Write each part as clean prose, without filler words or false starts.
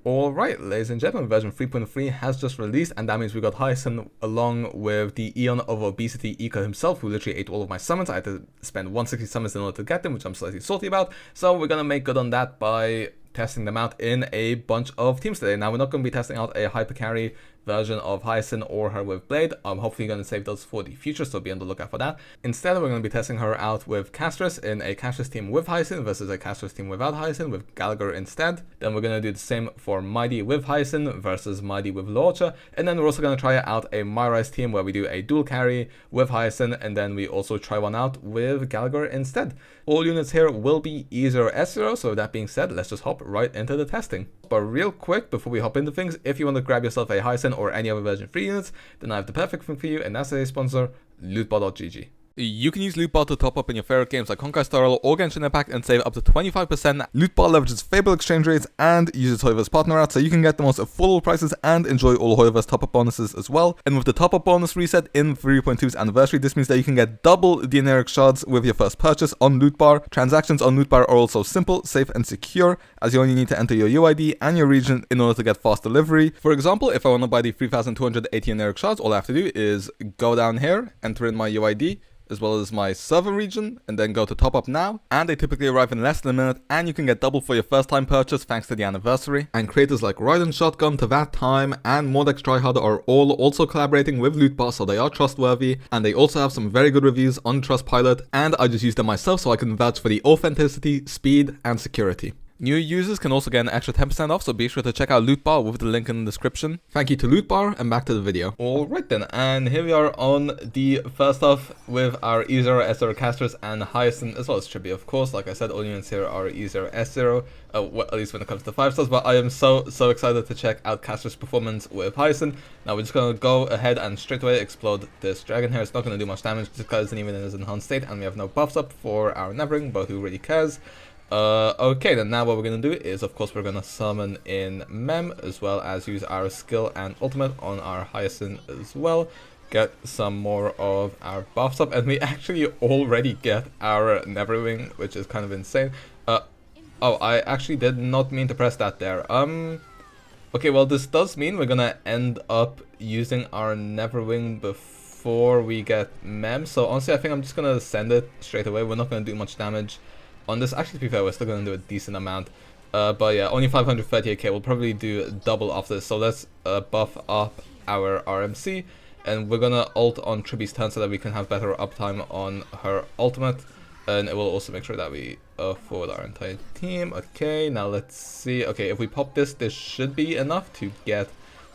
Alright, ladies and gentlemen, version 3.3 has just released, and that means we got Hyacin along with the Eon of Obesity Eco himself, who literally ate all of my summons. I had to spend 160 summons in order to get them, which I'm slightly salty about. So we're gonna make good on that by testing them out in a bunch of teams today. Now, we're not going to be testing out a hyper carry version of Hyacin or her with Blade. I'm hopefully going to save those for the future, so be on the lookout for that. Instead, we're going to be testing her out with Castoricce in a Castoricce team with Hyacin versus a Castoricce team without Hyacin with Gallagher instead. Then we're going to do the same for Mydei with Hyacin versus Mydei with Lorcha. And then we're also going to try out a MyRice team where we do a dual carry with Hyacin, and then we also try one out with Gallagher instead. All units here will be E0S0, so with that being said, let's just hop right into the testing. But real quick, before we hop into things, if you want to grab yourself a Hyacin or any other version 3 units, then I have the perfect thing for you, and that's a sponsor, lootbar.gg. You can use Lootbar to top up in your favorite games like Honkai Star or Genshin Impact and save up to 25%. Lootbar leverages favorable exchange rates and uses Hoyoverse partner out, so you can get the most affordable prices and enjoy all Hoyoverse top-up bonuses as well. And with the top-up bonus reset in 3.2's anniversary, this means that you can get double the generic shards with your first purchase on Lootbar. Transactions on Lootbar are also simple, safe and secure, as you only need to enter your UID and your region in order to get fast delivery. For example, if I want to buy the 3,280 generic shards, all I have to do is go down here, enter in my UID, as well as my server region, and then go to top up now, and they typically arrive in less than a minute, and you can get double for your first time purchase thanks to the anniversary. And creators like Raiden Shotgun, To That Time, and Mordex Tryharder are all also collaborating with Lootbar, so they are trustworthy, and they also have some very good reviews on Trustpilot, and I just use them myself so I can vouch for the authenticity, speed, and security. New users can also get an extra 10% off, so be sure to check out Lootbar with the link in the description. Thank you to Lootbar, and back to the video. Alright then, and here we are on the first off with our E0S0 Castoricce and Hyacin, as well as Chibi, of course. Like I said, all units here are E0S0, well, at least when it comes to 5 stars, but I am so excited to check out Castoricce's performance with Hyacin. Now we're just going to go ahead and straight away explode this dragon here. It's not going to do much damage just because it's even in its enhanced state, and we have no buffs up for our Nevering, but who really cares? Okay, then now what we're going to do is, of course, we're going to summon in Mem, as well as use our skill and ultimate on our Hyacin as well. Get some more of our buffs up, and we actually already get our Neverwing, which is kind of insane. Oh, I actually did not mean to press that there. Okay, well, this does mean we're going to end up using our Neverwing before we get Mem, so honestly, I think I'm just going to send it straight away. We're not going to do much damage on this. Actually, to be fair, we're still going to do a decent amount. But yeah, only 538k. We'll probably do double after this. So let's buff up our RMC. And we're going to ult on Tribi's turn so that we can have better uptime on her ultimate. And it will also make sure that we forward our entire team. Okay, now let's see. Okay, if we pop this, this should be enough to get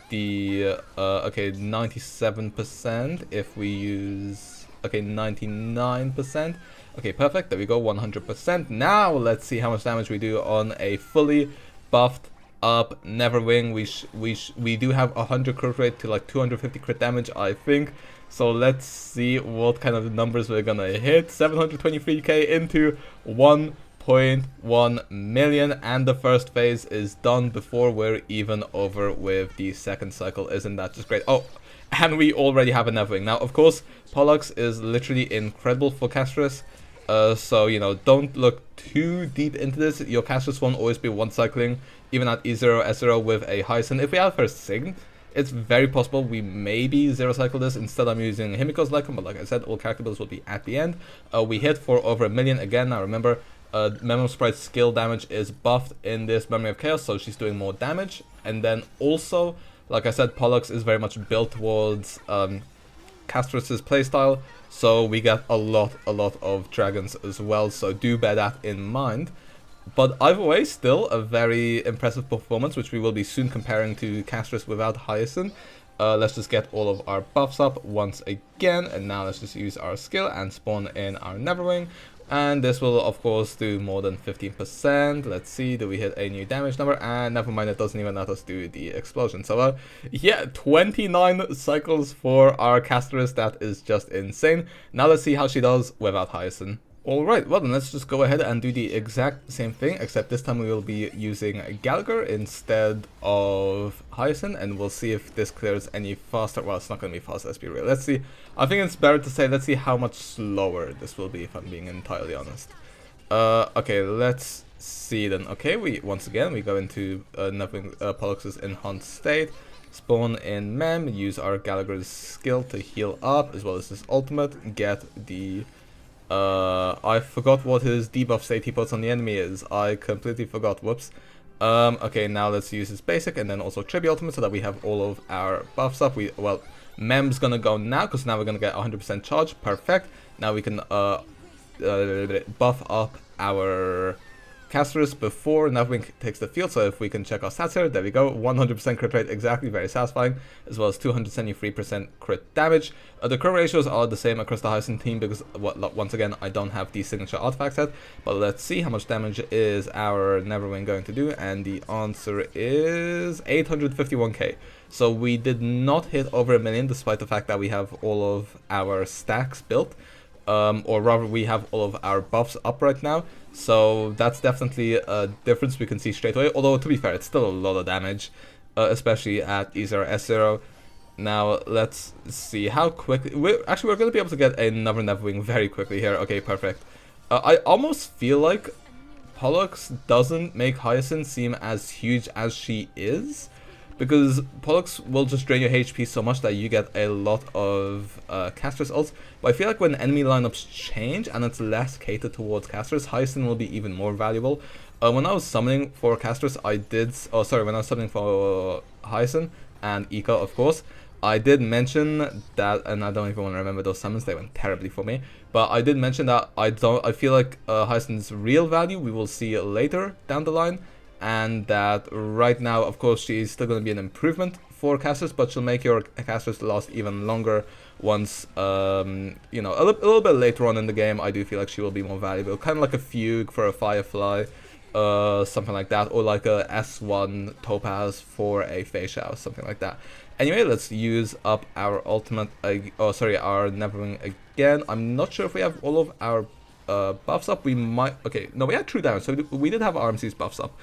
the, okay, 97%. If we use, okay, 99%. Okay, perfect. There we go, 100%. Now let's see how much damage we do on a fully buffed up Neverwing. We do have 100 crit rate to like 250 crit damage, I think. So let's see what kind of numbers we're gonna hit. 723k into 1.1 million, and the first phase is done before we're even over with the second cycle. Isn't that just great? Oh, and we already have a Neverwing. Now, of course, Pollux is literally incredible for Castoricce. So, you know, don't look too deep into this. Your Castoricce won't always be one cycling, even at E0S0 with a Hyacin. If we have her Sign, it's very possible we maybe zero cycle this. Instead, I'm using Himiko's Lycon, but like I said, all character builds will be at the end. We hit for over 1 million again. Now remember, Memo Sprite's skill damage is buffed in this Memory of Chaos, so she's doing more damage. And then also, like I said, Pollux is very much built towards Castoricce's playstyle, so we get a lot of dragons as well, so do bear that in mind. But either way, still a very impressive performance, which we will be soon comparing to Castoricce without Hyacin. Let's just get all of our buffs up once again, and now let's just use our skill and spawn in our Neverwing. And this will, of course, do more than 15%. Let's see, do we hit a new damage number? And never mind, it doesn't even let us do the explosion. So, yeah, 29 cycles for our Castoricce. That is just insane. Now let's see how she does without Hyacin. Alright, well then let's just go ahead and do the exact same thing, except this time we will be using Gallagher instead of Hyacin, and we'll see if this clears any faster. Well, it's not going to be fast, let's be real. Let's see. I think it's better to say, let's see how much slower this will be, if I'm being entirely honest. Okay, let's see then. Okay, we once again we go into Pollux's enhanced state, spawn in Mem, use our Gallagher's skill to heal up, as well as his ultimate, get the I forgot what his debuff state he puts on the enemy is. I completely forgot, whoops. Okay, now let's use his basic and then also Tribi ultimate so that we have all of our buffs up. Well, Mem's gonna go now because now we're gonna get 100% charge, perfect. Now we can buff up our Castorus before Navwing takes the field, so if we can check our stats here, there we go, 100% crit rate, exactly, very satisfying, as well as 273% crit damage. The crit ratios are the same across the Hyacin team because, once again, I don't have the signature artifact set, but let's see how much damage is our Neverwing going to do, and the answer is 851k. So we did not hit over 1 million despite the fact that we have all of our stacks built. Or rather we have all of our buffs up right now, so that's definitely a difference we can see straight away, although to be fair it's still a lot of damage, especially at E0S0. Now let's see how quickly, we're going to be able to get another Neverwing very quickly here. Okay, perfect. I almost feel like Pollux doesn't make Hyacin seem as huge as she is, because Pollux will just drain your HP so much that you get a lot of Castorus ults. But I feel like when enemy lineups change and it's less catered towards Castorus, Hyacin will be even more valuable. When I was summoning for Castorus, when I was summoning for Hyacin and Ika, of course, I did mention that, and I don't even want to remember those summons, they went terribly for me. But I did mention that I feel like Hyacin's real value we will see later down the line. And that right now, of course, she's still going to be an improvement for Castorus, but she'll make your Castorus last even longer once, you know, a little bit later on in the game. I do feel like she will be more valuable, kind of like a Fugue for a Firefly, something like that, or like a S1 Topaz for a Facial, something like that. Anyway, let's use up our ultimate, our Neverwing again. I'm not sure if we have all of our buffs up. We might, okay, no, we had true damage, so we did have RMC's buffs up.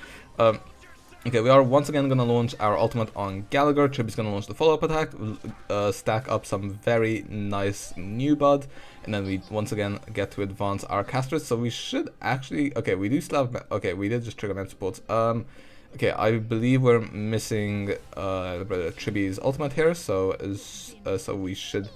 Okay, we are once again going to launch our ultimate on Gallagher. Tribi's going to launch the follow-up attack, stack up some very nice new bud, and then we once again get to advance our Castorus. So we should actually, okay, we do still have, okay, we did just trigger Mem supports. Okay, I believe we're missing Tribi's ultimate here, so we should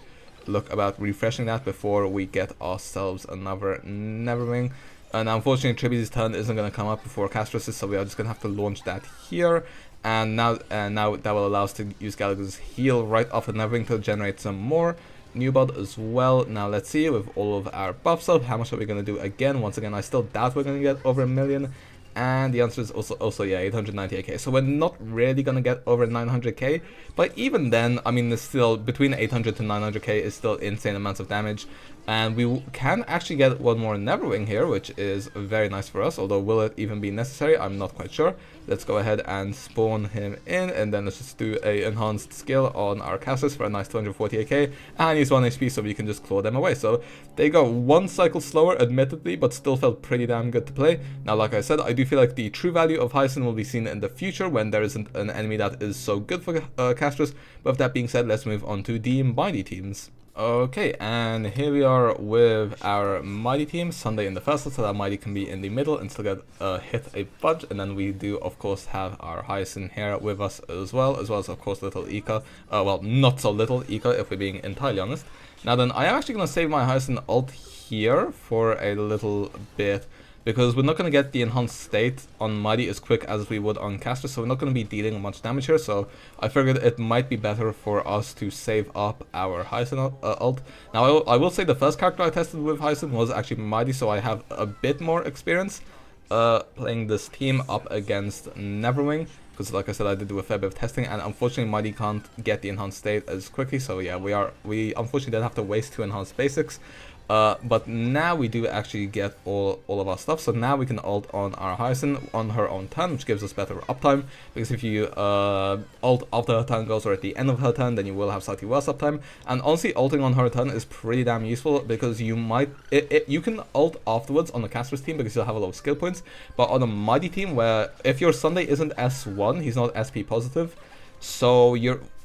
look about refreshing that before we get ourselves another Neverwing. And unfortunately, Tribi's turn isn't going to come up before Castorus's, so we are just going to have to launch that here. And now that will allow us to use Gallagher's heal right off the Neverwing to generate some more new bud as well. Now let's see, with all of our buffs up, how much are we going to do again? Once again, I still doubt we're going to get over 1 million. And the answer is also yeah, 898k. So we're not really gonna get over 900k, but even then, I mean, there's still between 800 to 900k is still insane amounts of damage, and we can actually get one more Neverwing here, which is very nice for us. Although will it even be necessary? I'm not quite sure. Let's go ahead and spawn him in, and then let's just do a enhanced skill on our Castorus for a nice 248k, and he's 1 HP, so we can just claw them away. So they go one cycle slower, admittedly, but still felt pretty damn good to play. Now, like I said, I do feel like the true value of Hyacin will be seen in the future when there isn't an enemy that is so good for Castorus. But with that being said, let's move on to the Mydei teams. Okay, and here we are with our Mydei team. Sunday in the first, so that Mydei can be in the middle and still get hit a bunch. And then we do, of course, have our Hyacin here with us as well as, of course, little Ika. Well, not so little Ika, if we're being entirely honest. Now then, I am actually going to save my Hyacin ult here for a little bit, because we're not going to get the enhanced state on Mydei as quick as we would on Castorus, so we're not going to be dealing much damage here, so I figured it might be better for us to save up our Hyacin ult. Now, I will say the first character I tested with Hyacin was actually Mydei, so I have a bit more experience playing this team up against Neverwing, because like I said, I did do a fair bit of testing, and unfortunately Mydei can't get the enhanced state as quickly, so yeah, we unfortunately did have to waste 2 enhanced basics. But now we do actually get all of our stuff, so now we can ult on our Hyacin on her own turn, which gives us better uptime, because if you ult after her turn goes or at the end of her turn, then you will have slightly worse uptime. And honestly, ulting on her turn is pretty damn useful, because you can ult afterwards on the Castorus team because you'll have a lot of skill points, but on a Mydei team, where if your Sunday isn't S1, he's not SP positive, so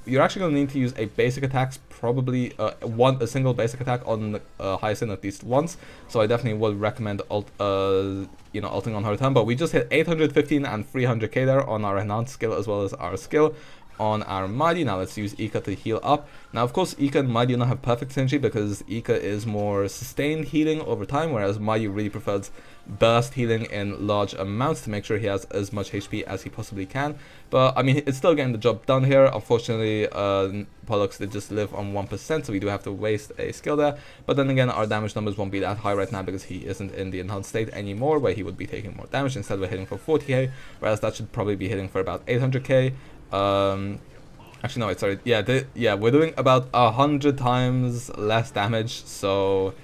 you're actually going to need to use a basic attack, probably a single basic attack on Hyacin at least once. So I definitely would recommend ulting on her turn. But we just hit 815 and 300k there on our enhanced skill as well as our skill on our Mydei. Now let's use Ika to heal up. Now of course Ika and Mydei do not have perfect synergy because Ika is more sustained healing over time, whereas Mydei really prefers burst healing in large amounts to make sure he has as much HP as he possibly can. But I mean, it's still getting the job done here. Unfortunately, Pollux did just live on 1%, so we do have to waste a skill there. But then again, our damage numbers won't be that high right now because he isn't in the enhanced state anymore, where he would be taking more damage. Instead, we're hitting for 40k, whereas that should probably be hitting for about 800k. Actually, no, wait, sorry. Yeah, we're doing about 100 times less damage, so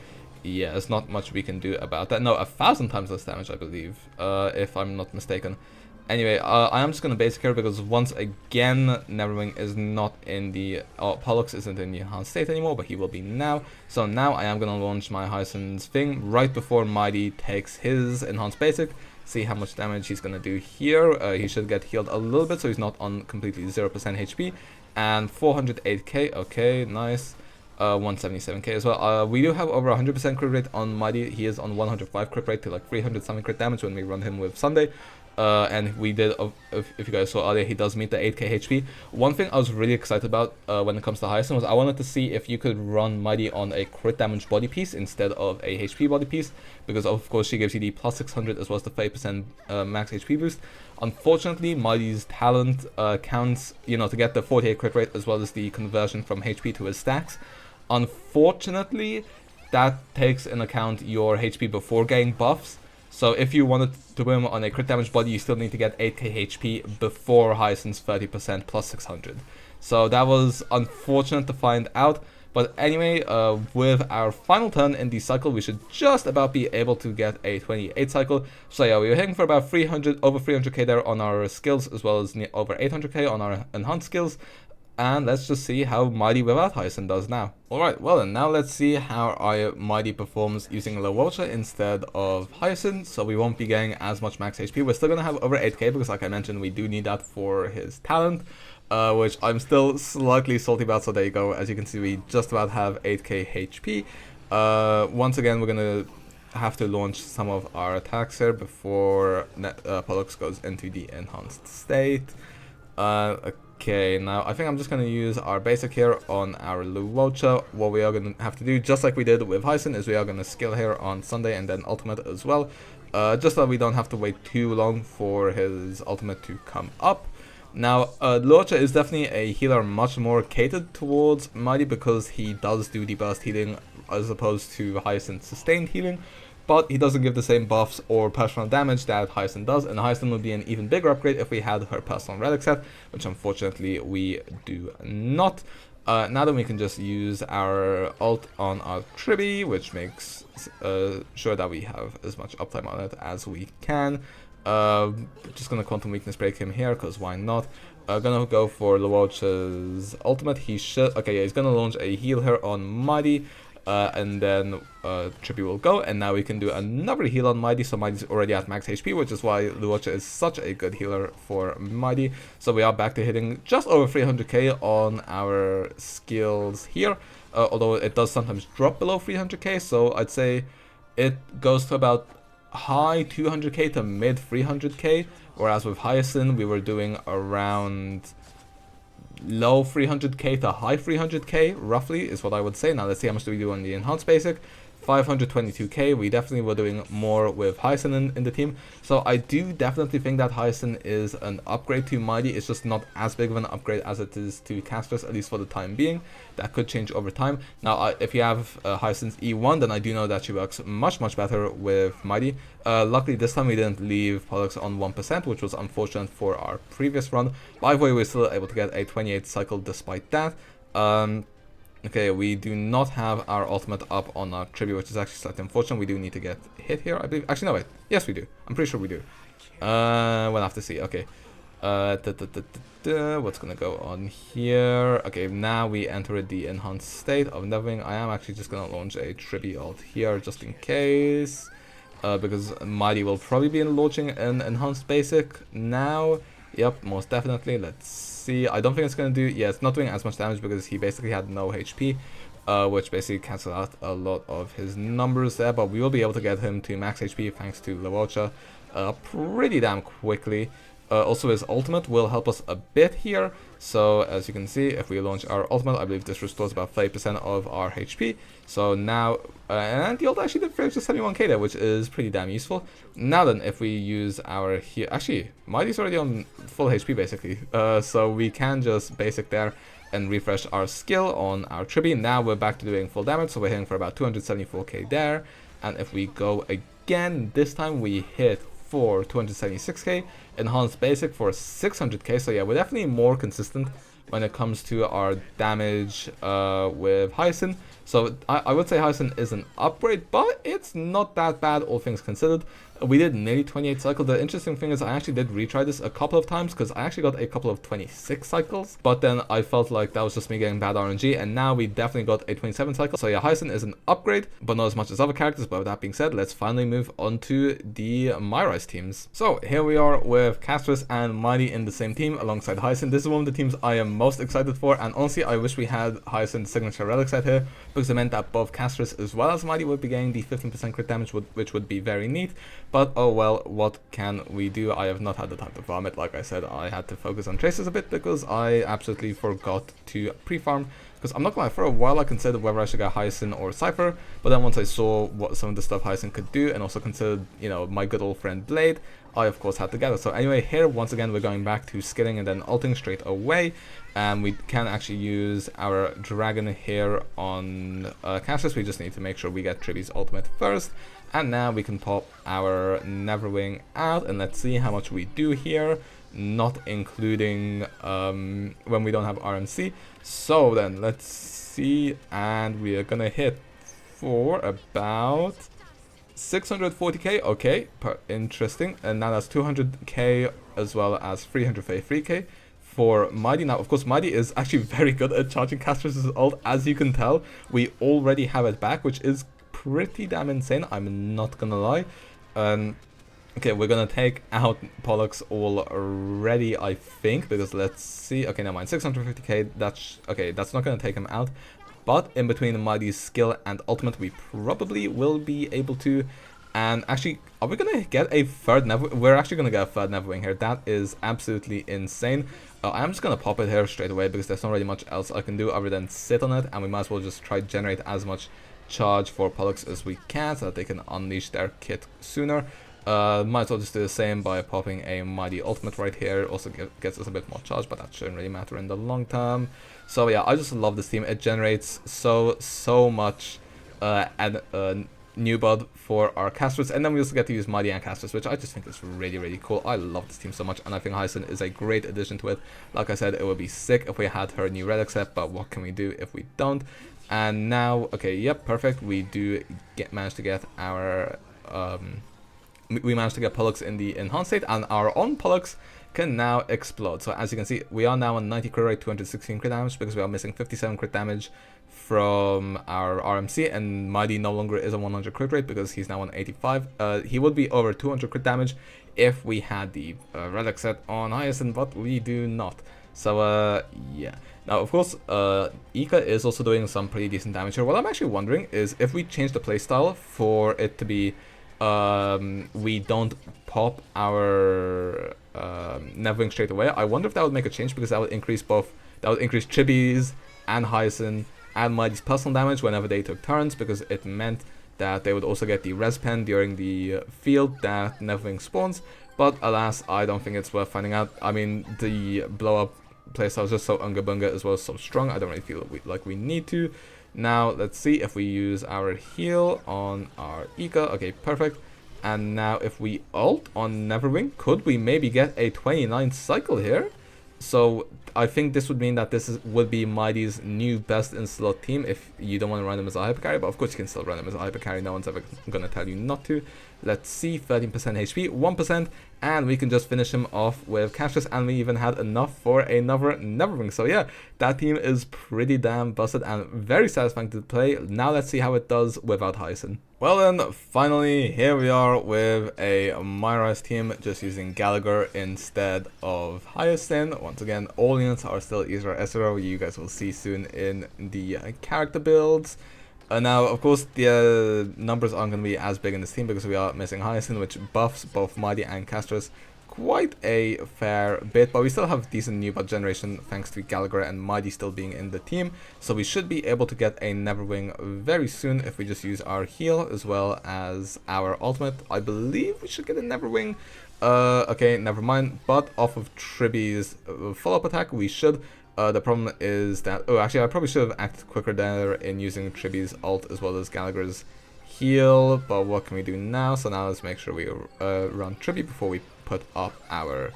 yeah, there's not much we can do about that. No, 1,000 times less damage, I believe, if I'm not mistaken. Anyway, I am just going to basic here because once again, Neverwing is not in the... Pollux isn't in the enhanced state anymore, but he will be now. So now I am going to launch my Hyacin's thing right before Mydei takes his enhanced basic. See how much damage he's going to do here. He should get healed a little bit, so he's not on completely 0% HP. And 408k, okay, nice. 177k as well. We do have over 100% crit rate on Mydei. He is on 105 crit rate to like 300 something crit damage when we run him with Sunday. And we did, if you guys saw earlier, he does meet the 8k HP. One thing I was really excited about when it comes to Hyacin was I wanted to see if you could run Mydei on a crit damage body piece instead of a HP body piece, because of course she gives you the plus 600 as well as the 30% max HP boost. Unfortunately, Mydei's talent counts, you know, to get the 48 crit rate as well as the conversion from HP to his stacks. Unfortunately, that takes in account your HP before getting buffs. So if you wanted to win on a crit damage body, you still need to get 8k HP before Hyacin's 30% plus 600. So that was unfortunate to find out. But anyway, with our final turn in the cycle, we should just about be able to get a 28 cycle. So yeah, we were hitting for about over 300k there on our skills, as well as over 800k on our enhanced skills. And let's just see how Mydei without Hyacin does now. Alright, well then, now let's see how our Mydei performs using Lavocha instead of Hyacin. So we won't be getting as much max HP. We're still going to have over 8k because, like I mentioned, we do need that for his talent. Which I'm still slightly salty about, so there you go. As you can see, we just about have 8k HP. Once again, we're going to have to launch some of our attacks here before Pollux goes into the enhanced state. Okay, now I think I'm just going to use our basic here on our Luocha. What we are going to have to do, just like we did with Hyacin, is we are going to skill here on Sunday and then ultimate as well. Just so that we don't have to wait too long for his ultimate to come up. Now, Luocha is definitely a healer much more catered towards Mydei because he does do the burst healing as opposed to Hyacin's sustained healing. But he doesn't give the same buffs or personal damage that Hyacin does, and Hyacin would be an even bigger upgrade if we had her personal relic set, which unfortunately we do not. Now then we can just use our ult on our Tribi, which makes sure that we have as much uptime on it as we can. Just gonna Quantum Weakness break him here, because why not? Gonna go for Luocha's ultimate. He should... Okay, yeah, he's gonna launch a heal here on Mydei. And then Trippy will go, and now we can do another heal on Mydei. So Mydei's already at max HP, which is why Luocha is such a good healer for Mydei. So we are back to hitting just over 300k on our skills here, although it does sometimes drop below 300k, so I'd say it goes to about high 200k to mid 300k, whereas with Hyacin we were doing around low 300k to high 300k roughly is what I would say. Now let's see how much do we do on the enhanced basic. 522k. We definitely were doing more with Hyacin in the team, so I do definitely think that Hyacin is an upgrade to Mydei. It's just not as big of an upgrade as it is to Castoricse, at least for the time being. That could change over time. Now if you have Hyacin's E1, then I do know that she works much better with Mydei. Luckily this time we didn't leave Pollux on 1%, which was unfortunate for our previous run. By the way, we were still able to get a 28 cycle despite that. Okay, we do not have our ultimate up on our Tribute, which is actually slightly unfortunate. We do need to get hit here, I believe. Actually, no, wait. Yes, we do. I'm pretty sure we do. We'll have to see. Okay. What's going to go on here? Okay, now we enter the enhanced state of Neverwing. I am actually just going to launch a Tribute ult here, just in case. Because Mydei will probably be launching an enhanced basic now. Yep, most definitely. Let's see. I don't think it's going to do... Yeah, it's not doing as much damage because he basically had no HP, which basically cancels out a lot of his numbers there. But we will be able to get him to max HP thanks to Lewocha pretty damn quickly. Also, his ultimate will help us a bit here. So, as you can see, if we launch our ultimate, I believe this restores about 30% of our HP. So now, and the ult actually did finish to 71k there, which is pretty damn useful. Now then, if we use our here, actually, Mydei's already on full HP basically. So we can just basic there and refresh our skill on our Tribi. Now we're back to doing full damage, so we're hitting for about 274k there. And if we go again, this time we hit for 276k, enhanced basic for 600k. So yeah, we're definitely more consistent when it comes to our damage with Hyacin. So I would say Hyacin is an upgrade, but it's not that bad all things considered. We did nearly 28 cycles. The interesting thing is I actually did retry this a couple of times because I actually got a couple of 26 cycles, but then I felt like that was just me getting bad RNG, and now we definitely got a 27 cycle. So yeah, Hyacin is an upgrade, but not as much as other characters. But with that being said, let's finally move on to the MyRice teams. So here we are with Castoricce and Mydei in the same team alongside Hyacin. This is one of the teams I am most excited for, and honestly I wish we had Hyacin's signature relic set here, because it meant that both Castoricce as well as Mydei would be getting the 15% crit damage, which would be very neat. But oh well, what can we do? I have not had the time to farm it. Like I said, I had to focus on traces a bit because I absolutely forgot to pre-farm. Because I'm not gonna lie, for a while I considered whether I should get Hyacin or Cypher, but then once I saw what some of the stuff Hyacin could do, and also considered, you know, my good old friend Blade, I of course had to get it. So anyway, here once again we're going back to skilling and then ulting straight away, and we can actually use our dragon here on Castoricce. We just need to make sure we get Tribi's ultimate first, and now we can pop our Neverwing out, and let's see how much we do here, not including when we don't have RMC. So then let's see, and we are gonna hit for about 640k. Okay, interesting. And now that's 200k as well as 333k for Mydei. Now of course Mydei is actually very good at charging Castoricce's ult, as you can tell. We already have it back, which is pretty damn insane, I'm not gonna lie. Okay, we're gonna take out Pollux already, I think, because let's see. Okay, never mind, 650k, that's okay, that's not gonna take him out. But in between Mydei's skill and ultimate, we probably will be able to. And actually, are we gonna get a third Neverwing? We're actually gonna get a third Neverwing here. That is absolutely insane. I'm just gonna pop it here straight away because there's not really much else I can do other than sit on it, and we might as well just try to generate as much charge for Pollux as we can so that they can unleash their kit sooner. Might as well just do the same by popping a Mydei ultimate right here. Also gets us a bit more charge, but that shouldn't really matter in the long term. So yeah, I just love this team. It generates so much new blood for our Castoricce, and then we also get to use Mydei and Castoricce, which I just think is really cool. I love this team so much, and I think Hyacin is a great addition to it. Like I said, it would be sick if we had her new relic set, but what can we do if we don't? And now, okay, yep, perfect. We do manage to get our we managed to get Pollux in the enhanced state, and our own Pollux can now explode. So as you can see, we are now on 90 crit rate, 216 crit damage, because we are missing 57 crit damage from our RMC, and Mydei no longer is on 100 crit rate because he's now on 85. He would be over 200 crit damage if we had the relic set on Hyacin, but we do not. So yeah. Now of course Ika is also doing some pretty decent damage here. What I'm actually wondering is if we change the playstyle for it to be we don't pop our Neverwing straight away. I wonder if that would make a change, because that would increase Tribi's and Hyacin and Mydei's personal damage whenever they took turns, because it meant that they would also get the res pen during the field that Neverwing spawns. But alas, I don't think it's worth finding out. I mean, the blow up playstyle is just so unga bunga as well as so strong. I don't really feel like we need to. Now let's see if we use our heal on our Ika. Okay, perfect. And now if we ult on Neverwing, could we maybe get a 29th cycle here? So I think this would mean that would be Mydei's new best in slot team if you don't want to run him as a hyper carry. But of course you can still run him as a hyper carry. No one's ever gonna tell you not to. Let's see, 13% HP, 1%, and we can just finish him off with Castrus, and we even had enough for another Neverwing. So yeah, that team is pretty damn busted and very satisfying to play. Now let's see how it does without Hyacin. Well then, finally, here we are with a MyRice team, just using Gallagher instead of Hyacin. Once again, all units are still E0S0, you guys will see soon in the character builds. Now, of course, the numbers aren't going to be as big in this team because we are missing Hyacin, which buffs both Mydei and Castrus quite a fair bit, but we still have decent new buff generation thanks to Gallagher and Mydei still being in the team, so we should be able to get a Neverwing very soon if we just use our heal as well as our ultimate. I believe we should get a Neverwing. Okay, never mind, but off of Triby's follow-up attack, we should. The problem is that, oh, actually, I probably should have acted quicker there in using Triby's ult as well as Gallagher's heal, but what can we do now? So now let's make sure we run Triby before we put up our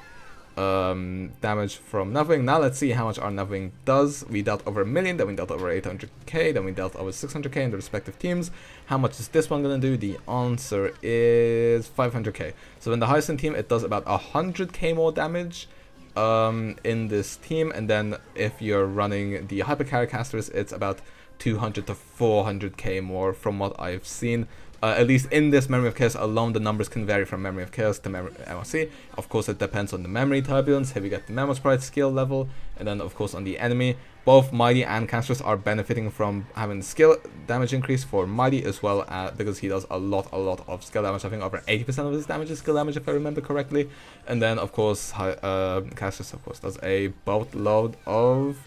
damage from Neverwing. Now let's see how much our Neverwing does. We dealt over 1 million, then we dealt over 800k, then we dealt over 600k in the respective teams. How much is this one going to do? The answer is 500k. So in the Hyacin team, it does about 100k more damage in this team, and then if you're running the Hypercarry casters, it's about 200 to 400k more from what I've seen. At least in this Memory of Chaos alone, the numbers can vary from Memory of Chaos to MRC. Of course, it depends on the memory turbulence. Here we get the Memo Sprite skill level, and then of course on the enemy. Both Mydei and Castrus are benefiting from having skill damage increase for Mydei as well, because he does a lot of skill damage. I think over 80% of his damage is skill damage if I remember correctly. And then of course Castrus of course does a boatload of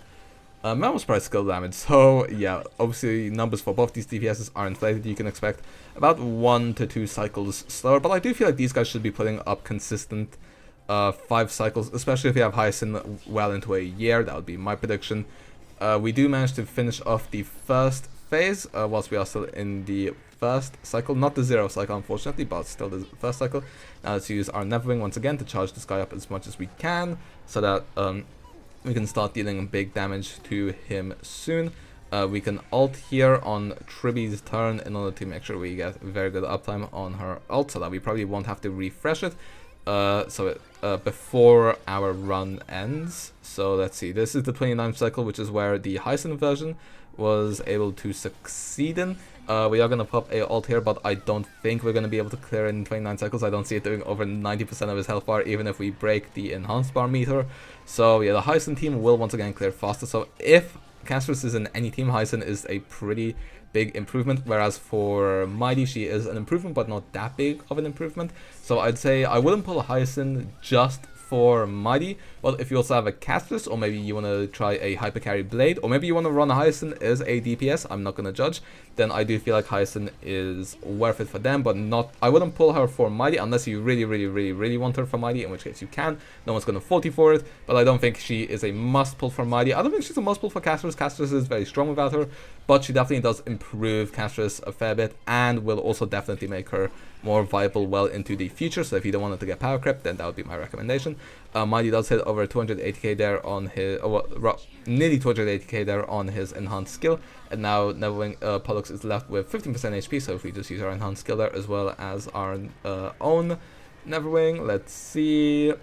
Memo Sprite skill damage. So yeah, obviously numbers for both these DPSs are inflated. You can expect about 1 to 2 cycles slower, but I do feel like these guys should be putting up consistent 5 cycles, especially if you have Hyacin well into a year. That would be my prediction. We do manage to finish off the first phase whilst we are still in the first cycle, not the 0 cycle unfortunately, but still the first cycle. Now let's use our Neverwing once again to charge this guy up as much as we can, so that we can start dealing big damage to him soon. We can ult here on Triby's turn in order to make sure we get very good uptime on her ult, so that we probably won't have to refresh it before our run ends. So let's see, this is the 29th cycle, which is where the Hyacin version was able to succeed in. We are going to pop a ult here, but I don't think we're going to be able to clear it in 29 cycles. I don't see it doing over 90% of his health bar, even if we break the enhanced bar meter. So yeah, the Hyacin team will once again clear faster. So if Castrus is in any team, Hyacin is a pretty big improvement, whereas for Mydei, she is an improvement, but not that big of an improvement. So I'd say I wouldn't pull a Hyacin just for Mydei, but if you also have a Castrus, or maybe you want to try a Hypercarry Blade, or maybe you want to run a Hyacin as a DPS, I'm not going to judge, then I do feel like Hyacin is worth it for them, but not, I wouldn't pull her for Mydei unless you really want her for Mydei, in which case you can. No one's going to fault you for it, but I don't think she is a must pull for Mydei. I don't think she's a must pull for Castrus. Castrus is very strong without her, but she definitely does improve Castrus a fair bit, and will also definitely make her more viable well into the future. So if you don't want it to get power creep, then that would be my recommendation. Mydei does hit over 280k there on his, nearly 280k there on his enhanced skill, and now Neverwing Pollux is left with 15% HP. So if we just use our enhanced skill there as well as our own Neverwing, let's see.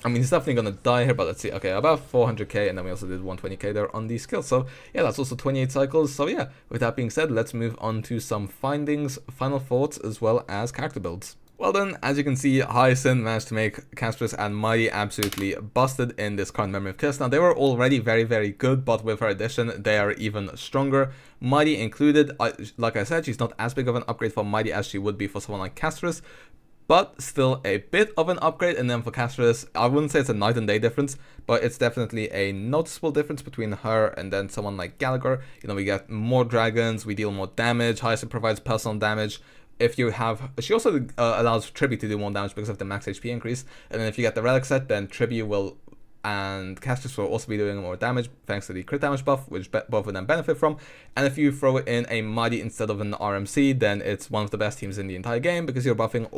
I mean, he's definitely gonna die here, but let's see. Okay, about 400k, and then we also did 120k there on the skill. So yeah, that's also 28 cycles. So yeah, with that being said, let's move on to some findings, final thoughts, as well as character builds. Well then, as you can see, Hyacin managed to make Castrus and Mydei absolutely busted in this current Memory of Chaos. Now, they were already very good, but with her addition, they are even stronger. Mydei included, like I said, she's not as big of an upgrade for Mydei as she would be for someone like Castrus, but still a bit of an upgrade. And then for Castrus, I wouldn't say it's a night and day difference, but it's definitely a noticeable difference between her and then someone like Gallagher. You know, we get more dragons, we deal more damage, Hyacin provides personal damage. If you have, she also allows Triby to do more damage because of the max HP increase. And then if you get the relic set, then Triby will and Castrus will also be doing more damage thanks to the crit damage buff, which both of them benefit from. And if you throw in a Mydei instead of an RMC, then it's one of the best teams in the entire game, because you're buffing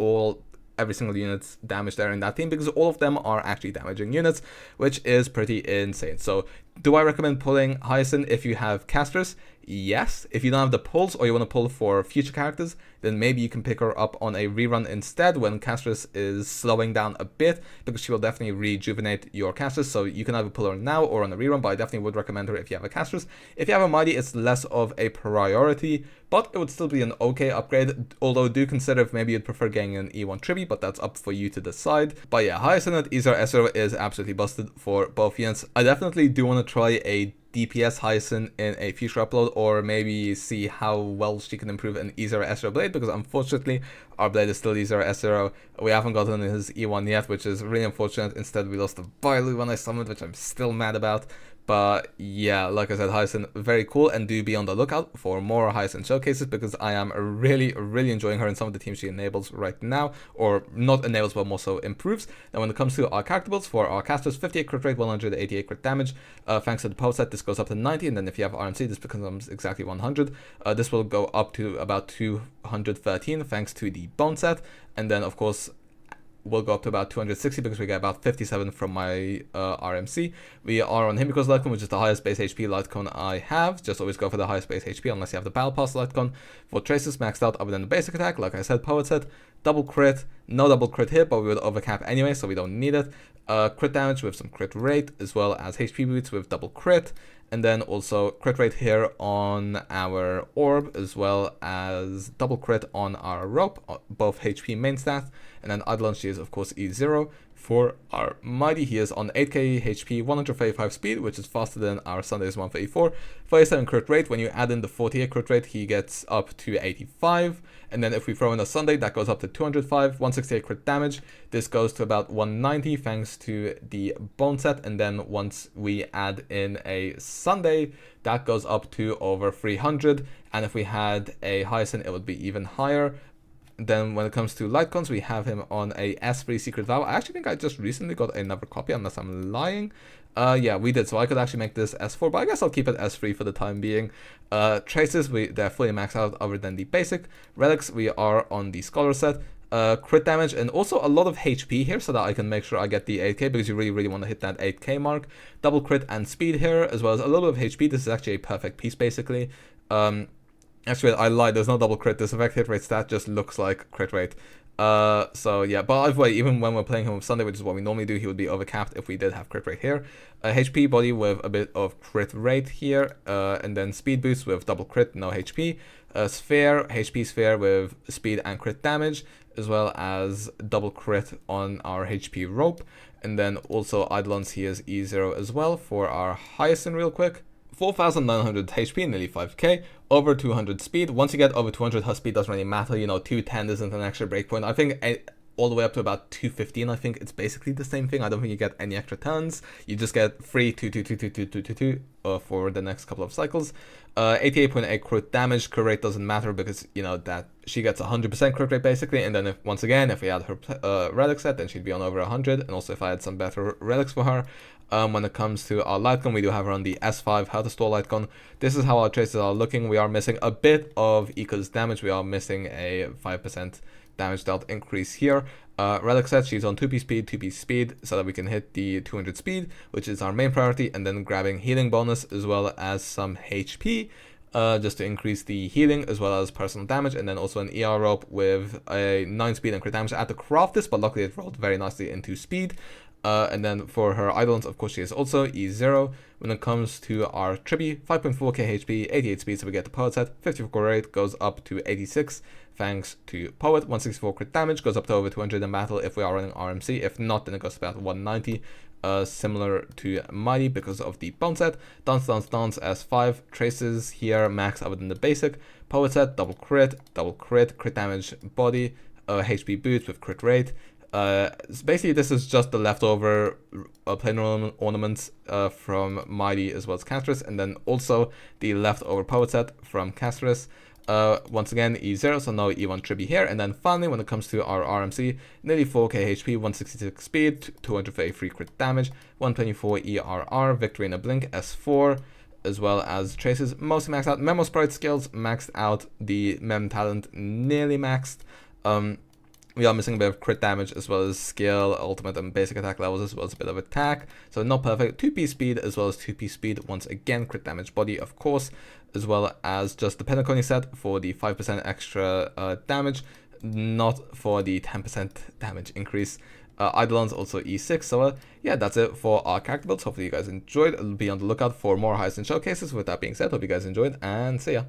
every single unit's damage there in that team, because all of them are actually damaging units, which is pretty insane. So do I recommend pulling Hyacin if you have Castrus? Yes. If you don't have the pulls or you want to pull for future characters, then maybe you can pick her up on a rerun instead when Castoricce is slowing down a bit, because she will definitely rejuvenate your Castoricce. So you can either pull her now or on a rerun, but I definitely would recommend her if you have a Castoricce. If you have a Mydei, it's less of a priority, but it would still be an okay upgrade, although do consider if maybe you'd prefer getting an E1 Tribi, but that's up for you to decide. But yeah, HYACINE at E0S0 is absolutely busted for both units. I definitely do want to try a DPS HYACINE in a future upload, or maybe see how well she can improve an E0S0 blade, because unfortunately our blade is still E0S0. We haven't gotten his E1 yet, which is really unfortunate. Instead we lost the Bailu when I summoned, which I'm still mad about. But yeah, like I said, HYACINE, very cool, and do be on the lookout for more HYACINE showcases, because I am really enjoying her in some of the teams she enables right now, or not enables but more so improves. Now when it comes to our character builds, for our casters, 58 crit rate, 188 crit damage, thanks to the power set this goes up to 90, and then if you have RMC this becomes exactly 100. This will go up to about 213 thanks to the bone set, and then of course will go up to about 260 because we get about 57 from my RMC. We are on Himiko's Lightcon, which is the highest base HP Lightcon I have. Just always go for the highest base HP unless you have the Battle Pass Lightcon. For Traces, maxed out other than the basic attack. Like I said, power set, double crit, no double crit hit, but we would overcap anyway, so we don't need it. Crit damage with some crit rate, as well as HP boots with double crit. And then also crit rate here on our orb, as well as double crit on our rope, both HP main stat. And then Eidolon, she is of course E0. For our Mydei, he is on 8k HP, 135 speed, which is faster than our Sunday's 134. 47 crit rate. When you add in the 48 crit rate, he gets up to 85. And then if we throw in a Sunday, that goes up to 205, 168 crit damage. This goes to about 190 thanks to the bone set. And then once we add in a Sunday, that goes up to over 300. And if we had a HYACINE, it would be even higher. Then when it comes to Lightcons, we have him on a S3 Secret Vow. I actually think I just recently got another copy, unless I'm lying. Yeah, we did, so I could actually make this S4, but I guess I'll keep it S3 for the time being. Traces, they're fully maxed out other than the basic. Relics, we are on the Scholar set. Crit damage and also a lot of HP here, so that I can make sure I get the 8k, because you really want to hit that 8k mark. Double crit and speed here, as well as a little bit of HP. This is actually a perfect piece, basically. Actually, I lied, there's no double crit. This effect hit rate stat just looks like crit rate. So yeah, but either way, even when we're playing him with Sunday, which is what we normally do, he would be overcapped if we did have crit rate here. HP body with a bit of crit rate here, and then speed boost with double crit, no HP. Sphere, HP sphere with speed and crit damage, as well as double crit on our HP rope. And then also Eidolon's, he is E0 as well. For our HYACINE real quick, 4,900 HP, nearly 5k, over 200 speed. Once you get over 200, her speed doesn't really matter, you know, 210 isn't an extra breakpoint. I think all the way up to about 215, I think it's basically the same thing. I don't think you get any extra turns. You just get free 2 for the next couple of cycles. 88.8 crit damage. Crit rate doesn't matter because, you know, that she gets 100% crit rate basically. And then if once again, if we add her relic set, then she'd be on over 100. And also if I had some better relics for her. When it comes to our Lightcon, we do have her on the S5, how to store Lightcon. This is how our traces are looking. We are missing a bit of Eco's damage. We are missing a 5% damage dealt increase here. Relic set, she's on 2p speed, so that we can hit the 200 speed, which is our main priority, and then grabbing healing bonus as well as some HP, just to increase the healing as well as personal damage, and then also an ER rope with a 9 speed and crit damage. I had to craft this, but luckily it rolled very nicely into speed. And then for her Eidolons, of course, she is also E0. When it comes to our Tribi, 5.4k HP, 88 speed, so we get the power set. 54 crit rate goes up to 86 thanks to Poet. 164 crit damage goes up to over 200 in battle if we are running RMC. If not, then it goes to about 190. Similar to Mydei because of the bone set. Dance S5. Traces here max other than the basic. Power set, double crit, crit damage body, HP boots with crit rate. Basically this is just the leftover plain ornaments from Mydei as well as Castoricce, and then also the leftover power set from Castoricce. Once again E0, so no E1 Tribi here. And then finally, when it comes to our RMC, nearly 4k HP, 166 speed, 233 crit damage, 124 ERR, victory in a blink, S4, as well as traces mostly maxed out. Memo sprite skills maxed out, the mem talent nearly maxed. We are missing a bit of crit damage as well as skill, ultimate and basic attack levels as well as a bit of attack. So not perfect. 2p speed as well as 2p speed. Once again, crit damage body, of course, as well as just the Penacony set for the 5% extra damage, not for the 10% damage increase. Eidolon's also E6, so yeah, that's it for our character builds. Hopefully you guys enjoyed. Be on the lookout for more HYACINE showcases. With that being said, hope you guys enjoyed, and see ya.